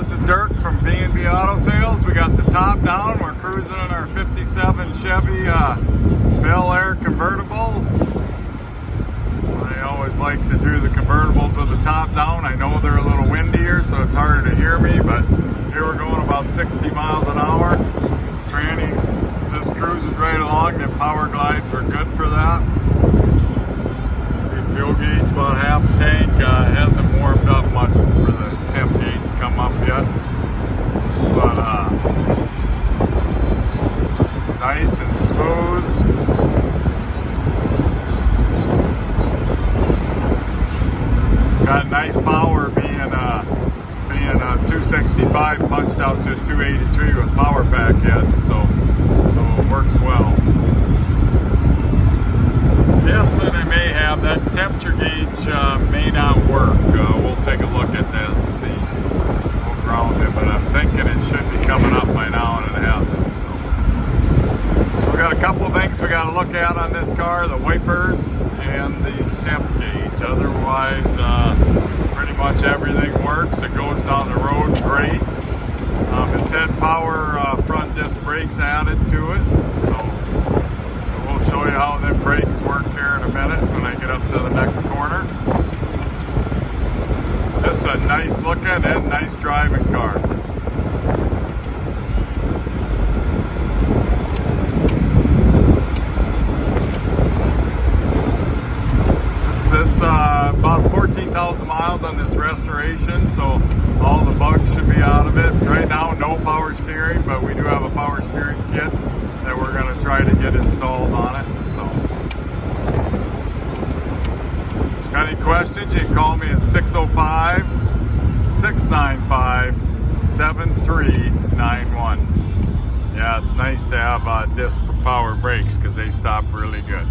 This is Dirk from B&B Auto Sales. We got the top down. We're cruising in our 57 Chevy Bel Air convertible. I always like to do the convertibles with the top down. I know they're a little windier, so it's harder to hear me, but here we're going about 60 miles an hour. Tranny just cruises right along. The power glides are good for that. See, fuel gauge about half tank. Hasn't warmed up much for the temp gauge to come up yet, but nice and smooth. Got nice power being 265 punched out to 283 with POWERPACK heads, so it works well. Yes, and I may have that temperature gauge may not work. We'll take a look at that and see. We'll ground it, but I'm thinking it should be coming up by now, and it hasn't. So we got a couple of things we got to look at on this car: the wipers and the temp gauge. Otherwise, pretty much everything works. It goes down the road great. It's had power front disc brakes added to it, so we'll show you how the brakes work here in a minute when I get up to the next corner. This is a nice looking and nice driving car. This about 14,000 miles on this restoration, so all the bugs should be out of it. Right now, no power steering, but we do have a power steering kit that we're going to try to get installed on it. So, got any questions? You can call me at 605-695-7391. Yeah, it's nice to have disc power brakes because they stop really good.